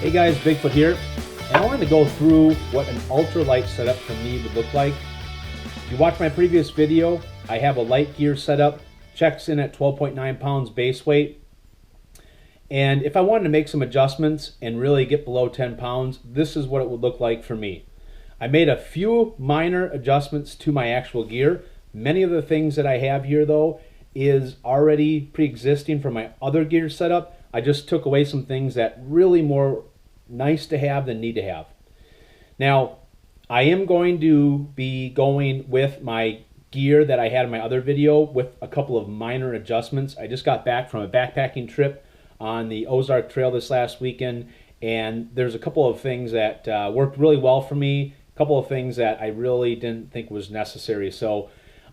Hey guys, Bigfoot here, and I wanted to go through what an ultralight setup for me would look like. If you watched my previous video, I have a light gear setup, checks in at 12.9 pounds base weight, and if I wanted to make some adjustments and really get below 10 pounds, this is what it would look like for me. I made a few minor adjustments to my actual gear. Many of the things that I have here though is already pre-existing from my other gear setup. I just took away some things that really more nice to have than need to have. Now, I am going to be going with my gear that I had in my other video with a couple of minor adjustments. I just got back from a backpacking trip on the Ozark Trail this last weekend, and there's a couple of things that worked really well for me, a couple of things that I really didn't think was necessary. So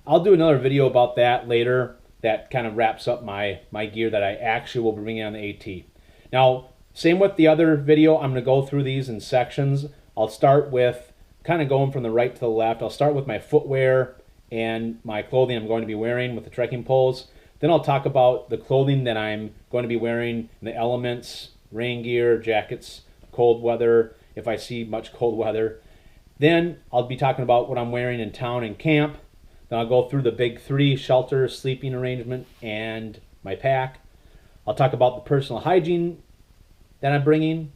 I'll do another video about that later that kind of wraps up my gear that I actually will be bringing on the AT. Now, same with the other video, I'm going to go through these in sections. I'll start with kind of going from the right to the left. I'll start with my footwear and my clothing I'm going to be wearing with the trekking poles. Then I'll talk about the clothing that I'm going to be wearing in the elements, rain gear, jackets, cold weather, if I see much cold weather. Then I'll be talking about what I'm wearing in town and camp. Then I'll go through the big three: shelter, sleeping arrangement, and my pack. I'll talk about the personal hygiene that I'm bringing,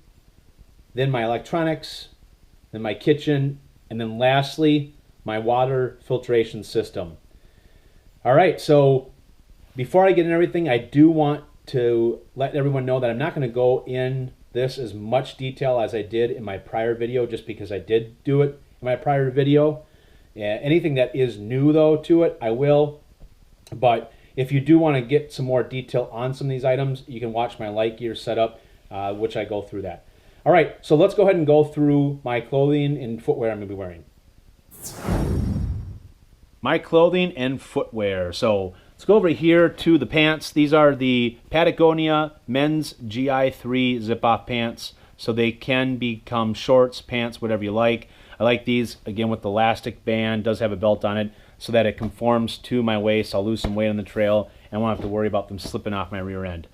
then my electronics, then my kitchen, and then lastly, my water filtration system. All right, so before I get into everything, I do want to let everyone know that I'm not going to go in this as much detail as I did in my prior video, just because I did do it in my prior video. Anything that is new though to it, I will. But if you do want to get some more detail on some of these items, you can watch my light gear setup, which I go through that. All right, so let's go ahead and go through my clothing and footwear I'm going to be wearing. My clothing and footwear. So let's go over here to the pants. These are the Patagonia men's GI3 zip-off pants. So they can become shorts, pants, whatever you like. I like these, again, with the elastic band. Does have a belt on it so that it conforms to my waist. I'll lose some weight on the trail and I won't have to worry about them slipping off my rear end.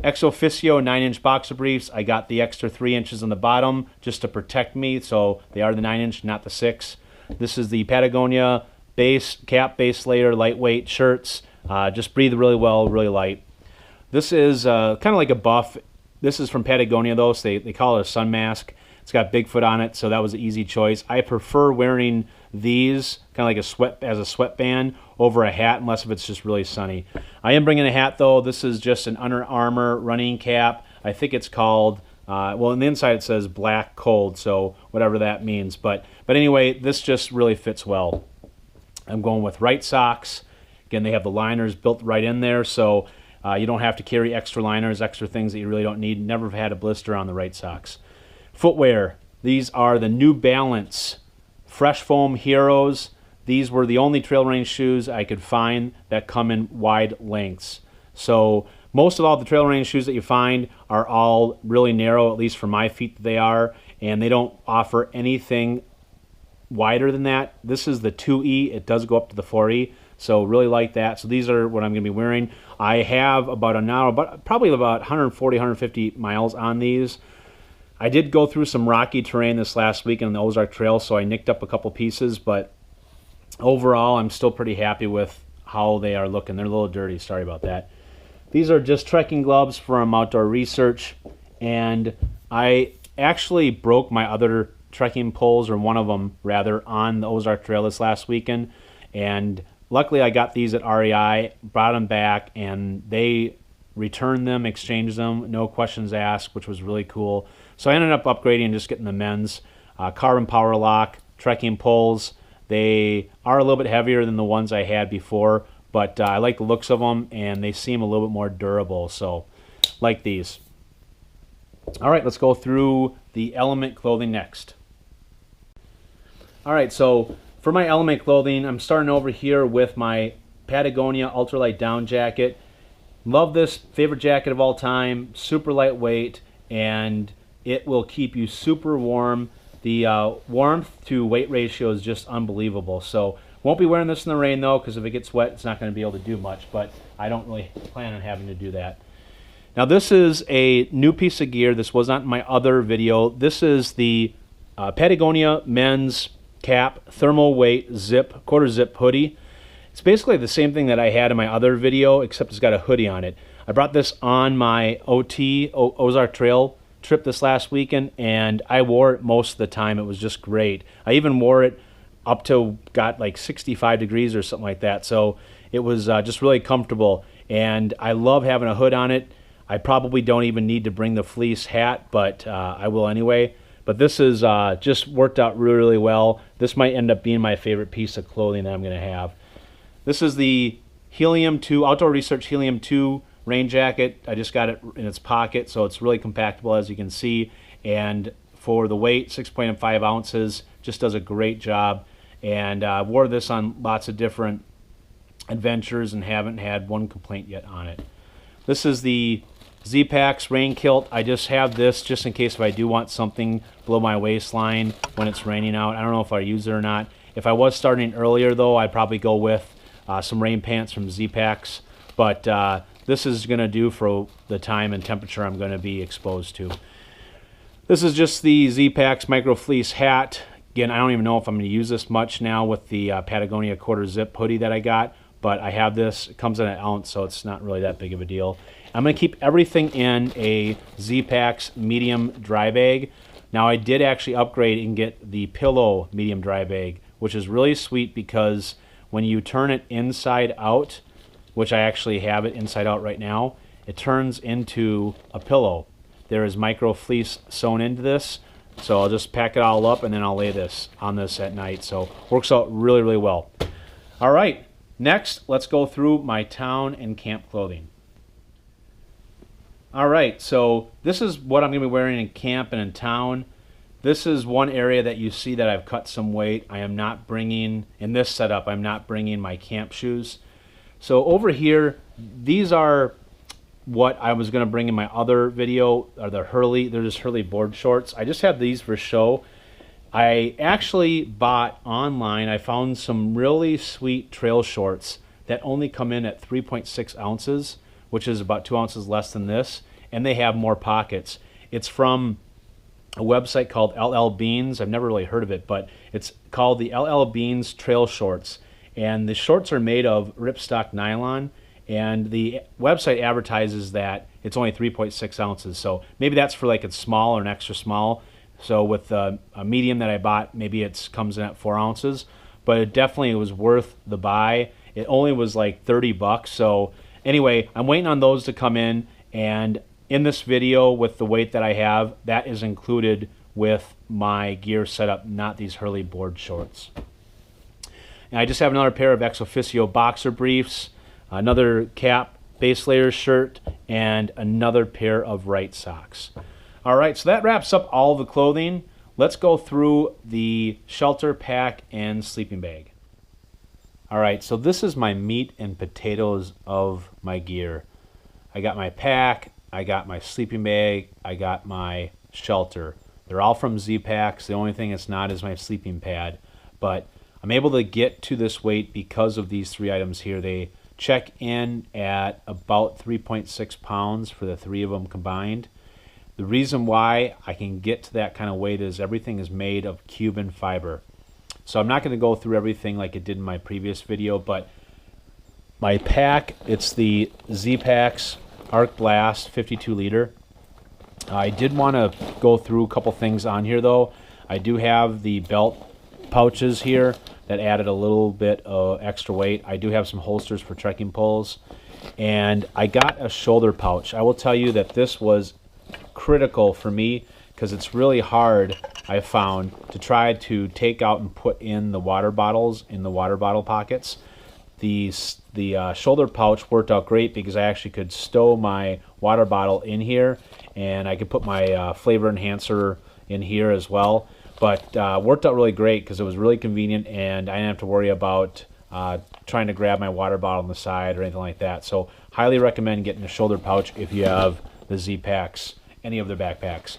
Ex Officio 9-inch boxer briefs. I got the extra 3 inches on the bottom just to protect me, so they are the 9-inch, not the 6. This is the Patagonia cap base layer, lightweight shirts. Just breathe really well, really light. This is kind of like a buff. This is from Patagonia though, so they call it a sun mask. It's got Bigfoot on it, so that was an easy choice. I prefer wearing these kind of like as a sweatband over a hat, unless if it's just really sunny. I am bringing a hat though. This is just an Under Armour running cap. I think it's called, well, on the inside it says black cold, so whatever that means. But anyway, this just really fits well. I'm going with right socks. Again, they have the liners built right in there, so you don't have to carry extra liners, extra things that you really don't need. Never had a blister on the right socks. Footwear. These are the New Balance Fresh Foam Heroes. These were the only trail range shoes I could find that come in wide lengths. So most of all the trail range shoes that you find are all really narrow, at least for my feet that they are, and they don't offer anything wider than that. This is the 2E. It does go up to the 4E, so really like that. So these are what I'm going to be wearing. I have probably about 140, 150 miles on these. I did go through some rocky terrain this last week on the Ozark Trail, so I nicked up a couple pieces, but overall I'm still pretty happy with how they are looking. They're a little dirty, sorry about that. These are just trekking gloves from Outdoor Research, and I actually broke my other trekking poles, or one of them rather, on the Ozark Trail this last weekend, and luckily I got these at REI, brought them back, and they returned them, exchanged them, no questions asked, which was really cool. So I ended up upgrading and just getting the men's carbon power lock trekking poles. They are a little bit heavier than the ones I had before, but I like the looks of them, and they seem a little bit more durable, so like these. All right, let's go through the element clothing next. All right, so for my element clothing, I'm starting over here with my Patagonia Ultralight down jacket. Love this, favorite jacket of all time, super lightweight, and it will keep you super warm. The warmth to weight ratio is just unbelievable. So won't be wearing this in the rain though, because if it gets wet, it's not going to be able to do much, but I don't really plan on having to do that. Now this is a new piece of gear. This was not in my other video. This is the Patagonia men's cap thermal weight zip, quarter zip hoodie. It's basically the same thing that I had in my other video, except it's got a hoodie on it. I brought this on my Ozark Trail trip this last weekend, and I wore it most of the time. It was just great. I even wore it up to got like 65 degrees or something like that. So it was just really comfortable, and I love having a hood on it. I probably don't even need to bring the fleece hat, but I will anyway. But this is just worked out really, really well. This might end up being my favorite piece of clothing that I'm going to have. This is the Helium 2, Outdoor Research Helium 2 rain jacket. I just got it in its pocket, so it's really compactable, as you can see. And for the weight, 6.5 ounces, just does a great job. And I wore this on lots of different adventures and haven't had one complaint yet on it. This is the Z-Packs rain kilt. I just have this just in case if I do want something below my waistline when it's raining out. I don't know if I use it or not. If I was starting earlier though, I'd probably go with some rain pants from Z-Packs. But this is going to do for the time and temperature I'm going to be exposed to. This is just the Z-Packs micro fleece hat. Again, I don't even know if I'm going to use this much now with the Patagonia quarter zip hoodie that I got. But I have this. It comes in an ounce, so it's not really that big of a deal. I'm going to keep everything in a Z-Packs medium dry bag. Now, I did actually upgrade and get the Pillow medium dry bag, which is really sweet because when you turn it inside out, which I actually have it inside out right now, it turns into a pillow. There is micro fleece sewn into this, so I'll just pack it all up and then I'll lay this on this at night. So works out really, really well. All right. Next, let's go through my town and camp clothing. All right, so this is what I'm going to be wearing in camp and in town. This is one area that you see that I've cut some weight. I am not bringing, in this setup, I'm not bringing my camp shoes. So over here, these are what I was going to bring in my other video, are the Hurley, they're just Hurley board shorts. I just have these for show. I actually bought online, I found some really sweet trail shorts that only come in at 3.6 ounces, which is about 2 ounces less than this, and they have more pockets. It's from a website called LL Beans. I've never really heard of it, but it's called the LL Beans Trail Shorts. And the shorts are made of ripstop nylon, and the website advertises that it's only 3.6 ounces. So maybe that's for like a small or an extra small. So with a medium that I bought, maybe it comes in at 4 ounces, but it definitely was worth the buy. It only was like 30 bucks. So anyway, I'm waiting on those to come in, and in this video with the weight that I have, that is included with my gear setup, not these Hurley board shorts. And I just have another pair of ex officio boxer briefs, another cap base layer shirt, and another pair of right socks. All right, so that wraps up all the clothing. Let's go through the shelter, pack, and sleeping bag. All right, so this is my meat and potatoes of my gear. I got my pack, I got my sleeping bag, I got my shelter. They're all from Z-Packs. The only thing it's not is my sleeping pad. But I'm able to get to this weight because of these three items here. They check in at about 3.6 pounds for the three of them combined. The reason why I can get to that kind of weight is everything is made of Cuban fiber. So I'm not going to go through everything like it did in my previous video, but my pack, it's the Z-Packs Arc Blast 52 liter. I did want to go through a couple things on here though. I do have the belt pouches here that added a little bit of extra weight. I do have some holsters for trekking poles, and I got a shoulder pouch. I will tell you that this was critical for me because it's really hard, I found, to try to take out and put in the water bottles in the water bottle pockets. The shoulder pouch worked out great because I actually could stow my water bottle in here, and I could put my flavor enhancer in here as well. But worked out really great because it was really convenient, and I didn't have to worry about trying to grab my water bottle on the side or anything like that. So highly recommend getting a shoulder pouch if you have the Z-Packs, any of their backpacks.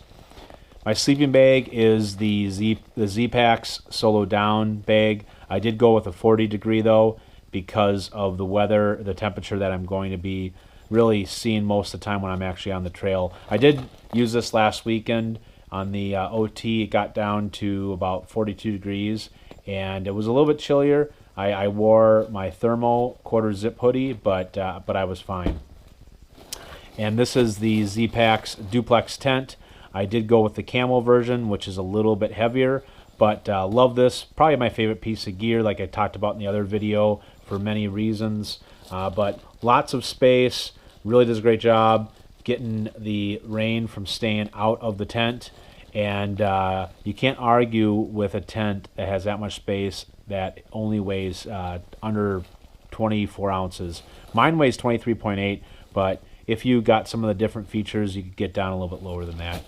My sleeping bag is the Z-Packs Solo Down bag. I did go with a 40 degree though because of the weather, the temperature that I'm going to be really seen most of the time when I'm actually on the trail. I did use this last weekend on the OT. It got down to about 42 degrees, and it was a little bit chillier. I wore my thermal quarter zip hoodie, but I was fine. And this is the Z-Packs duplex tent. I did go with the camel version, which is a little bit heavier, but love this. Probably my favorite piece of gear, like I talked about in the other video, for many reasons. But lots of space, really does a great job getting the rain from staying out of the tent. And you can't argue with a tent that has that much space that only weighs under 24 ounces. Mine weighs 23.8, but if you got some of the different features, you could get down a little bit lower than that.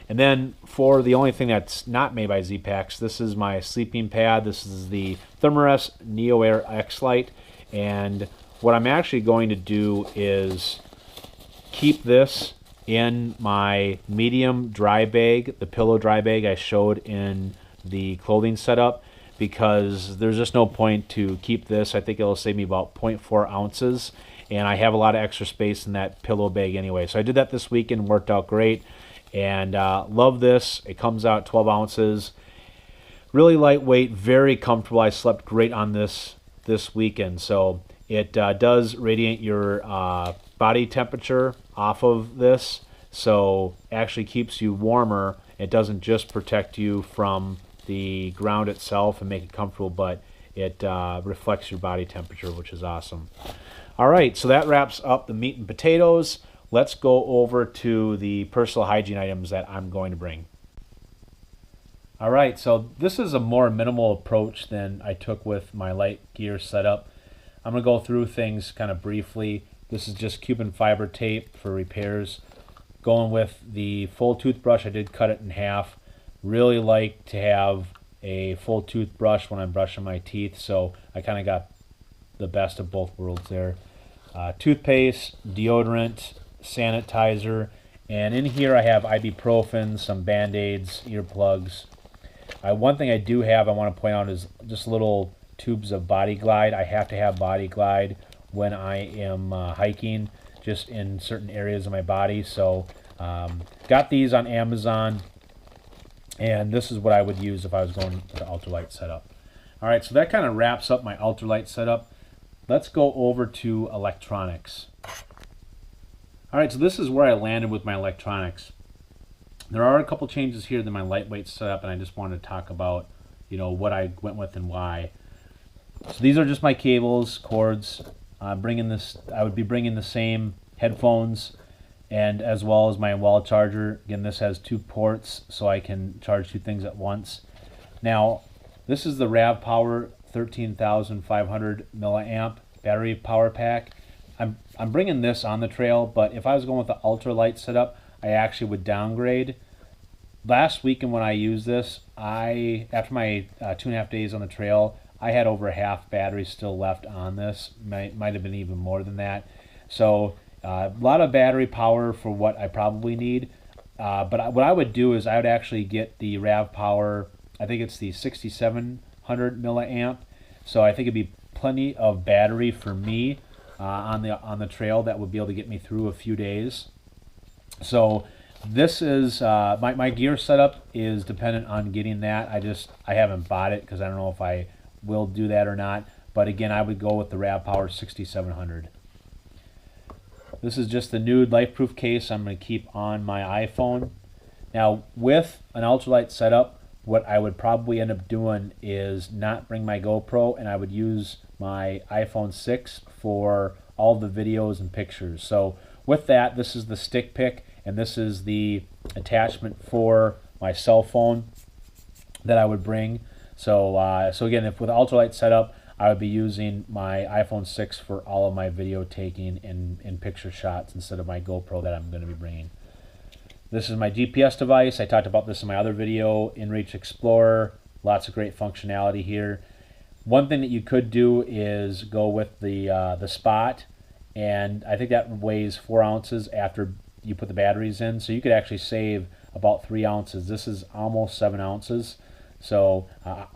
And then for the only thing that's not made by Z-Packs, this is my sleeping pad. This is the Thermarest Neo Air X-Lite. And what I'm actually going to do is keep this in my medium dry bag, the pillow dry bag I showed in the clothing setup, because there's just no point to keep this. I think it'll save me about 0.4 ounces. And I have a lot of extra space in that pillow bag anyway. So I did that this weekend, worked out great. And love this. It comes out 12 ounces. Really lightweight, very comfortable. I slept great on this weekend. So it does radiate your body temperature off of this. So actually keeps you warmer. It doesn't just protect you from the ground itself and make it comfortable, but it reflects your body temperature, which is awesome. All right, so that wraps up the meat and potatoes. Let's go over to the personal hygiene items that I'm going to bring. All right, so this is a more minimal approach than I took with my light gear setup. I'm going to go through things kind of briefly. This is just Cuban fiber tape for repairs. Going with the full toothbrush, I did cut it in half. Really like to have a full toothbrush when I'm brushing my teeth, so I kind of got the best of both worlds there. Toothpaste, deodorant, sanitizer, and in here I have ibuprofen, some band-aids, earplugs. One thing I do have I want to point out is just little tubes of Body Glide. I have to have Body Glide when I am hiking, just in certain areas of my body. So got these on Amazon, and this is what I would use if I was going to the ultralight setup. All right, so that kind of wraps up my ultralight setup. Let's go over to electronics. All right, so this is where I landed with my electronics. There are a couple changes here than my lightweight setup, and I just wanted to talk about, what I went with and why. So these are just my cables, cords. I would be bringing the same headphones, and as well as my wall charger. Again, this has 2 ports, so I can charge 2 things at once. Now, this is the RAV Power 13,500 milliamp battery power pack. I'm bringing this on the trail, but if I was going with the ultralight setup, I actually would downgrade. Last weekend when I used this, after my 2.5 days on the trail, I had over half battery still left on this. Might have been even more than that. So a lot of battery power for what I probably need. But what I would do is I would actually get the RAV Power, I think it's the 6700 milliamp. So I think it'd be plenty of battery for me on the trail that would be able to get me through a few days. So this is my gear setup is dependent on getting that. I haven't bought it because I don't know if I will do that or not. But again, I would go with the RAV Power 6700. This is just the nude LifeProof case I'm going to keep on my iPhone. Now with an ultralight setup, what I would probably end up doing is not bring my GoPro, and I would use my iPhone 6 for all the videos and pictures. So with that, this is the stick pick, and this is the attachment for my cell phone that I would bring. So so again, if with ultralight setup, I would be using my iPhone 6 for all of my video taking and picture shots instead of my GoPro that I'm going to be bringing. This is my GPS device. I talked about this in my other video, InReach Explorer. Lots of great functionality here. One thing that you could do is go with the Spot, and I think that weighs 4 ounces after you put the batteries in. So you could actually save about 3 ounces. This is almost 7 ounces. So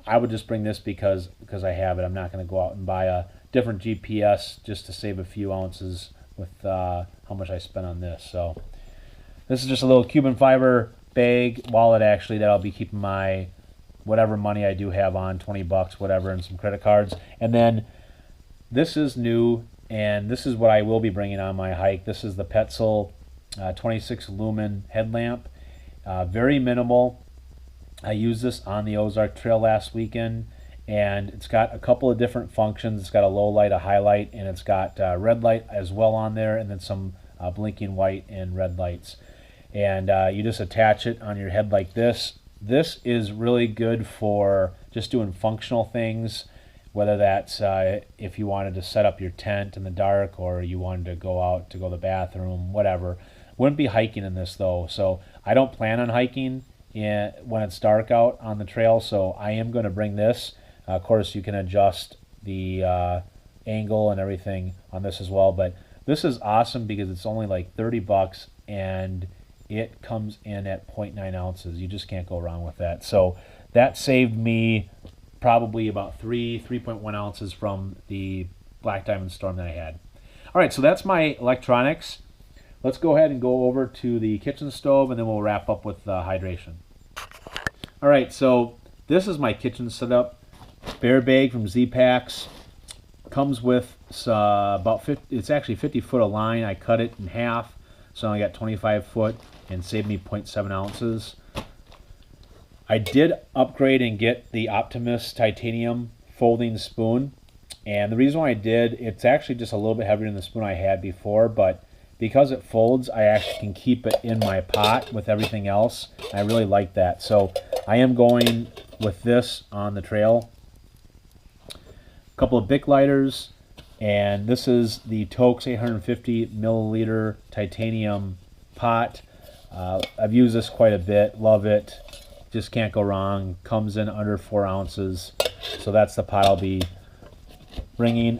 I would just bring this because I have it. I'm not going to go out and buy a different GPS just to save a few ounces with how much I spent on this. So this is just a little Cuban fiber bag, wallet actually, that I'll be keeping my whatever money I do have on, 20 bucks, whatever, and some credit cards. And then this is new, and this is what I will be bringing on my hike. This is the Petzl 26 lumen headlamp. Very minimal. I used this on the Ozark Trail last weekend, and it's got a couple of different functions. It's got a low light, a highlight, and it's got red light as well on there, and then some blinking white and red lights. And you just attach it on your head like this. This is really good for just doing functional things, whether that's if you wanted to set up your tent in the dark, or you wanted to go out to go to the bathroom, whatever. Wouldn't be hiking in this though, so I don't plan on hiking when it's dark out on the trail, so I am going to bring this. Of course, you can adjust the angle and everything on this as well, but this is awesome because it's only like 30 bucks, and it comes in at 0.9 ounces. You just can't go wrong with that. So that saved me probably about 3.1 ounces from the Black Diamond Storm that I had. All right, so that's my electronics. Let's go ahead and go over to the kitchen stove, and then we'll wrap up with hydration. All right, so this is my kitchen setup. Bear bag from Z-Packs. Comes with about 50, it's actually 50 foot of line. I cut it in half, so I got 25 foot and saved me 0.7 ounces. I did upgrade and get the Optimus titanium folding spoon, and the reason why I did, it's actually just a little bit heavier than the spoon I had before, but because it folds, I actually can keep it in my pot with everything else. I really like that, so I am going with this on the trail. A couple of Bic lighters, and this is the Toaks 850 milliliter titanium pot. I've used this quite a bit, love it, just can't go wrong. Comes in under 4 ounces, so that's the pot I'll be bringing.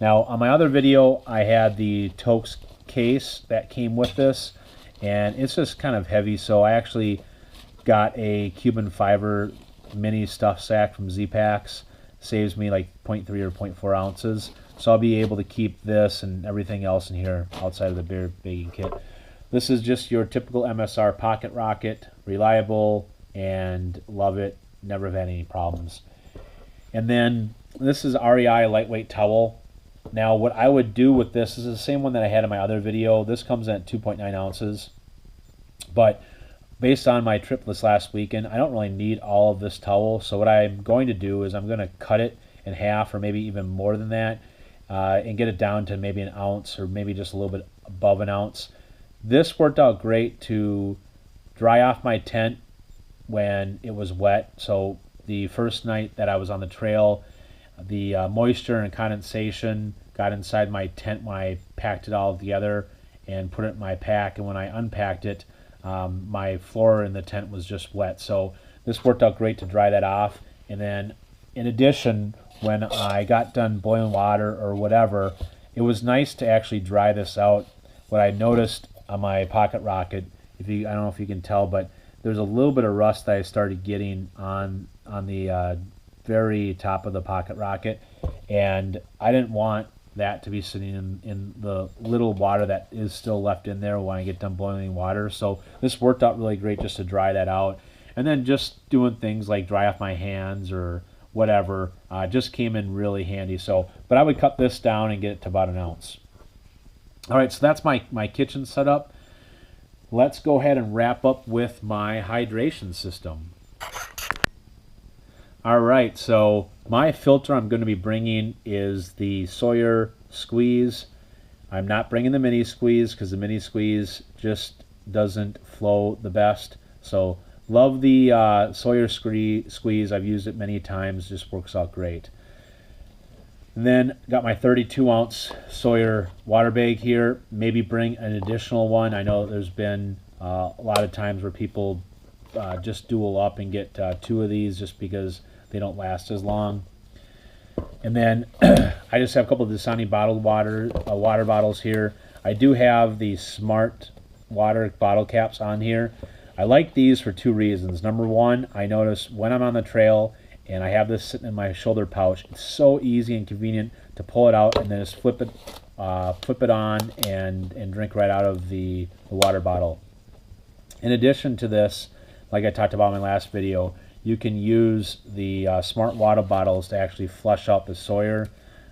Now on my other video, I had the Toaks case that came with this, and it's just kind of heavy, so I actually got a Cuban fiber mini stuff sack from Z-Packs. Saves me like 0.3 or 0.4 ounces, so I'll be able to keep this and everything else in here outside of the beer baking kit. This is just your typical MSR pocket rocket, reliable, and love it, never have had any problems. And then this is REI lightweight towel. Now what I would do with this is the same one that I had in my other video. This comes in at 2.9 ounces, but based on my trip this last weekend, I don't really need all of this towel, so what I'm going to do is I'm going to cut it in half, or maybe even more than that, and get it down to maybe an ounce, or maybe just a little bit above an ounce. This worked out great to dry off my tent when it was wet. So the first night that I was on the trail, the moisture and condensation got inside my tent when I packed it all together and put it in my pack, and when I unpacked it, my floor in the tent was just wet. So this worked out great to dry that off. And then in addition, when I got done boiling water or whatever, it was nice to actually dry this out. What I noticed on my pocket rocket, I don't know if you can tell, but there's a little bit of rust that I started getting on the very top of the pocket rocket, and I didn't want that to be sitting in the little water that is still left in there when I get done boiling water. So this worked out really great just to dry that out. And then just doing things like dry off my hands or whatever just came in really handy. So, but I would cut this down and get it to about an ounce. All right, so that's my kitchen setup. Let's go ahead and wrap up with my hydration system. All right, so my filter I'm going to be bringing is the Sawyer Squeeze. I'm not bringing the mini squeeze because the mini squeeze just doesn't flow the best. So love the Sawyer Squeeze. I've used it many times, just works out great. And then got my 32 ounce Sawyer water bag here. Maybe bring an additional one. I know there's been a lot of times where people just dual up and get 2 of these just because they don't last as long. And then I just have a couple of Dasani bottled water bottles here. I do have the Smart water bottle caps on here. I like these for 2 reasons. Number one, I notice when I'm on the trail and I have this sitting in my shoulder pouch, it's so easy and convenient to pull it out and then just flip it flip it on and drink right out of the water bottle. In addition to this, like I talked about in my last video, you can use the smart water bottles to actually flush out the Sawyer.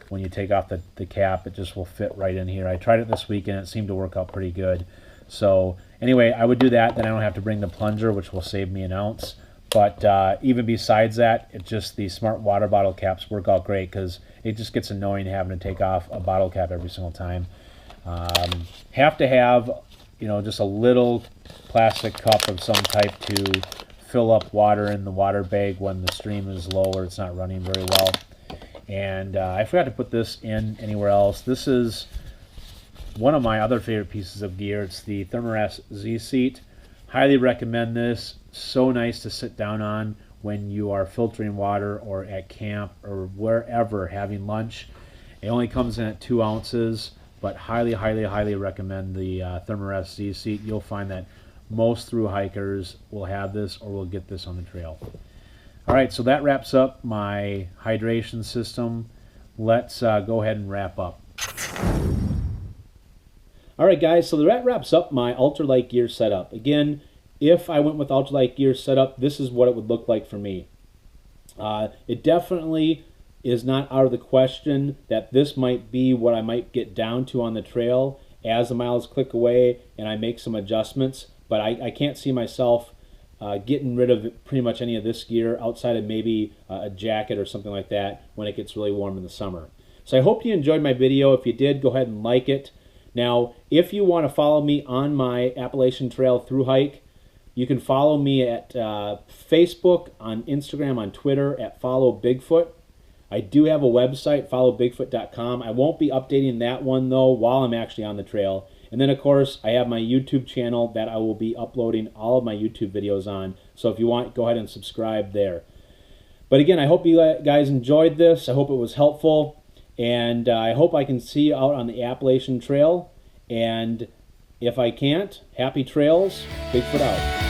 When you take off the cap, it just will fit right in here. I tried it this week and it seemed to work out pretty good. So anyway, I would do that. Then I don't have to bring the plunger, which will save me an ounce. But even besides that, the smart water bottle caps work out great, because it just gets annoying having to take off a bottle cap every single time. Have to have, just a little plastic cup of some type to fill up water in the water bag when the stream is low or it's not running very well. And I forgot to put this in anywhere else. This is one of my other favorite pieces of gear. It's the Thermarest Z seat. Highly recommend this. So nice to sit down on when you are filtering water or at camp or wherever having lunch. It only comes in at 2 ounces, but highly, highly, highly recommend the Thermarest Z seat. You'll find that most through hikers will have this or will get this on the trail. All right, so that wraps up my hydration system. Let's go ahead and wrap up. All right, guys, so that wraps up my ultralight gear setup. Again, if I went with ultralight gear setup, this is what it would look like for me. It definitely is not out of the question that this might be what I might get down to on the trail as the miles click away and I make some adjustments, but I can't see myself getting rid of pretty much any of this gear outside of maybe a jacket or something like that when it gets really warm in the summer. So I hope you enjoyed my video. If you did, go ahead and like it. Now, if you want to follow me on my Appalachian Trail through hike, you can follow me at Facebook, on Instagram, on Twitter at followbigfoot. I do have a website, followbigfoot.com. I won't be updating that one, though, while I'm actually on the trail. And then, of course, I have my YouTube channel that I will be uploading all of my YouTube videos on. So if you want, go ahead and subscribe there. But again, I hope you guys enjoyed this. I hope it was helpful. And I hope I can see you out on the Appalachian Trail. And if I can't, happy trails. Bigfoot out.